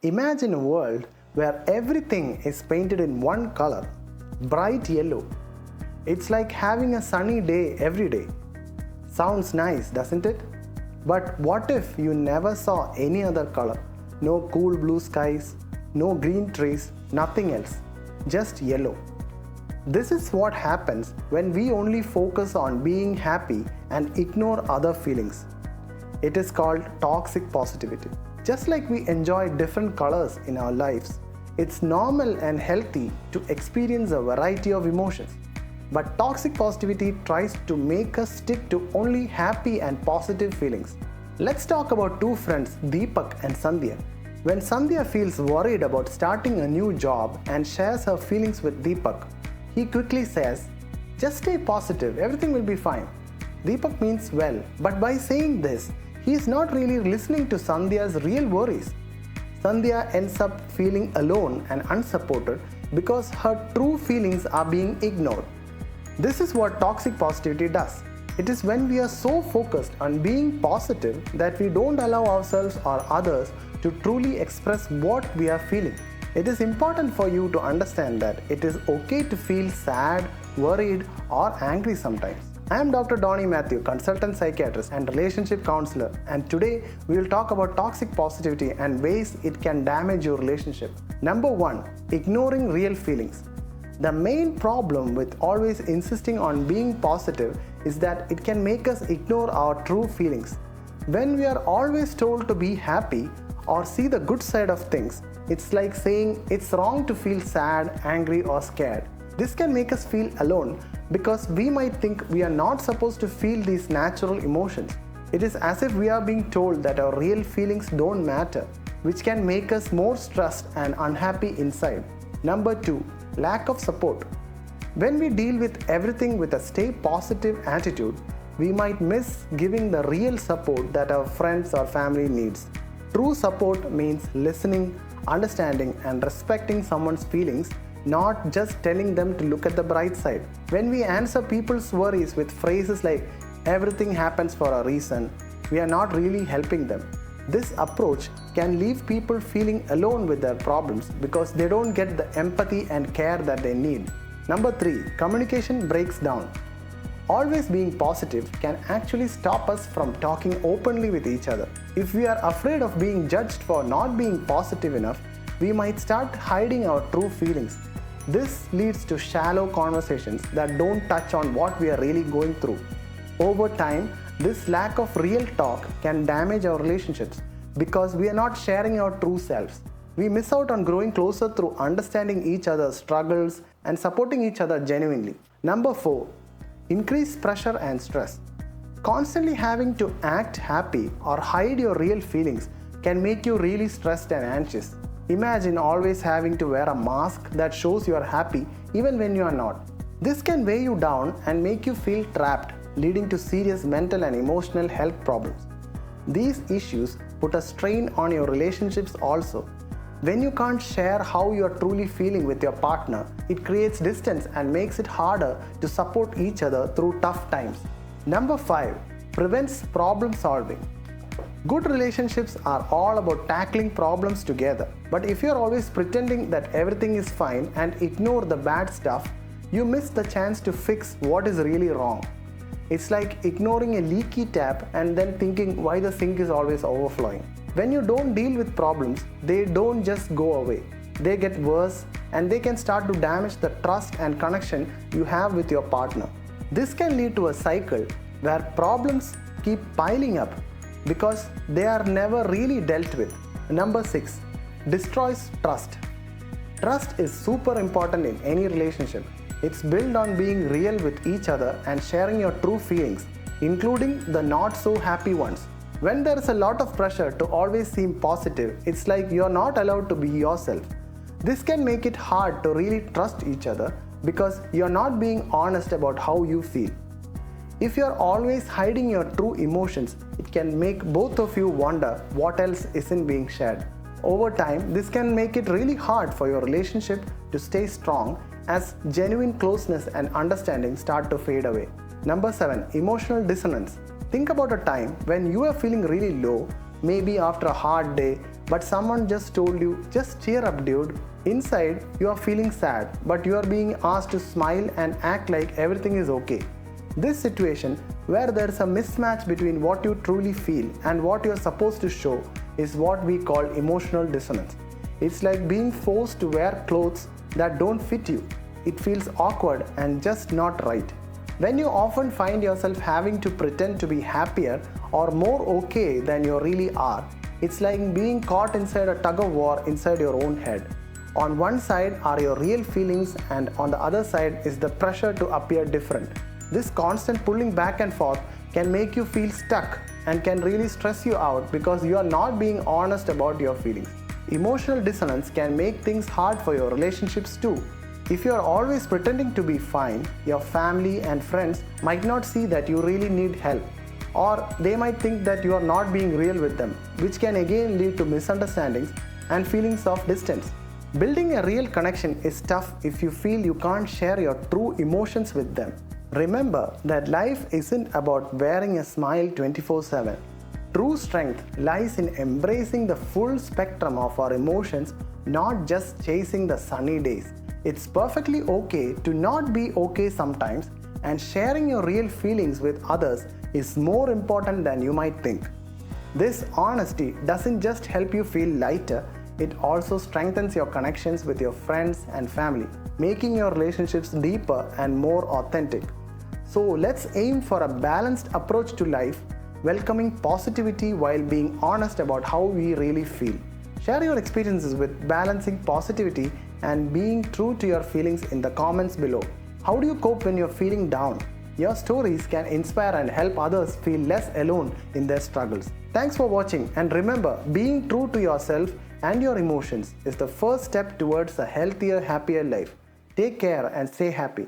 Imagine a world where everything is painted in one color, bright yellow. It's like having a sunny day every day. Sounds nice, doesn't it? But what if you never saw any other color? No cool blue skies, no green trees, nothing else, just yellow. This is what happens when we only focus on being happy and ignore other feelings. It is called toxic positivity. Just like we enjoy different colors in our lives, it's normal and healthy to experience a variety of emotions. But toxic positivity tries to make us stick to only happy and positive feelings. Let's talk about two friends, Deepak and Sandhya. When Sandhya feels worried about starting a new job and shares her feelings with Deepak, he quickly says, "Just stay positive, everything will be fine." Deepak means well, but by saying this, he is not really listening to Sandhya's real worries. Sandhya ends up feeling alone and unsupported because her true feelings are being ignored. This is what toxic positivity does. It is when we are so focused on being positive that we don't allow ourselves or others to truly express what we are feeling. It is important for you to understand that it is okay to feel sad, worried, or angry sometimes. I am Dr. Dawny Mathew, consultant psychiatrist and relationship counselor, and today we will talk about toxic positivity and ways it can damage your relationship. Number 1, ignoring real feelings. The main problem with always insisting on being positive is that it can make us ignore our true feelings. When we are always told to be happy or see the good side of things, it's like saying it's wrong to feel sad, angry, or scared. This can make us feel alone because we might think we are not supposed to feel these natural emotions. It is as if we are being told that our real feelings don't matter, which can make us more stressed and unhappy inside. Number 2, lack of support. When we deal with everything with a stay positive attitude, we might miss giving the real support that our friends or family needs. True support means listening, understanding, and respecting someone's feelings, not just telling them to look at the bright side. When we answer people's worries with phrases like "everything happens for a reason," we are not really helping them. This approach can leave people feeling alone with their problems because they don't get the empathy and care that they need. Number 3, communication breaks down. Always being positive can actually stop us from talking openly with each other. If we are afraid of being judged for not being positive enough, we might start hiding our true feelings. This leads to shallow conversations that don't touch on what we are really going through. Over time, this lack of real talk can damage our relationships because we are not sharing our true selves. We miss out on growing closer through understanding each other's struggles and supporting each other genuinely. Number 4, increased pressure and stress. Constantly having to act happy or hide your real feelings can make you really stressed and anxious. Imagine always having to wear a mask that shows you are happy even when you are not. This can weigh you down and make you feel trapped, leading to serious mental and emotional health problems. These issues put a strain on your relationships also. When you can't share how you are truly feeling with your partner, it creates distance and makes it harder to support each other through tough times. Number 5, prevents problem solving. Good relationships are all about tackling problems together. But if you're always pretending that everything is fine and ignore the bad stuff, you miss the chance to fix what is really wrong. It's like ignoring a leaky tap and then thinking why the sink is always overflowing. When you don't deal with problems, they don't just go away. They get worse and they can start to damage the trust and connection you have with your partner. This can lead to a cycle where problems keep piling up because they are never really dealt with. Number 6, destroys trust. Trust is super important in any relationship. It's built on being real with each other and sharing your true feelings, including the not so happy ones. When there is a lot of pressure to always seem positive, it's like you're not allowed to be yourself. This can make it hard to really trust each other because you're not being honest about how you feel. If you're always hiding your true emotions, it can make both of you wonder what else isn't being shared. Over time, this can make it really hard for your relationship to stay strong as genuine closeness and understanding start to fade away. Number 7, emotional dissonance. Think about a time when you are feeling really low, maybe after a hard day but someone just told you, just cheer up, dude. Inside, you are feeling sad, but you are being asked to smile and act like everything is okay. This situation, where there is a mismatch between what you truly feel and what you are supposed to show, is what we call emotional dissonance. It's like being forced to wear clothes that don't fit you. It feels awkward and just not right. When you often find yourself having to pretend to be happier or more okay than you really are, it's like being caught inside a tug of war inside your own head. On one side are your real feelings, and on the other side is the pressure to appear different. This constant pulling back and forth can make you feel stuck and can really stress you out because you are not being honest about your feelings. Emotional dissonance can make things hard for your relationships too. If you are always pretending to be fine, your family and friends might not see that you really need help, or they might think that you are not being real with them, which can again lead to misunderstandings and feelings of distance. Building a real connection is tough if you feel you can't share your true emotions with them. Remember that life isn't about wearing a smile 24/7. True strength lies in embracing the full spectrum of our emotions, not just chasing the sunny days. It's perfectly okay to not be okay sometimes, and sharing your real feelings with others is more important than you might think. This honesty doesn't just help you feel lighter, it also strengthens your connections with your friends and family, making your relationships deeper and more authentic. So let's aim for a balanced approach to life, welcoming positivity while being honest about how we really feel. Share your experiences with balancing positivity and being true to your feelings in the comments below. How do you cope when you're feeling down? Your stories can inspire and help others feel less alone in their struggles. Thanks for watching, and remember, being true to yourself and your emotions is the first step towards a healthier, happier life. Take care and stay happy.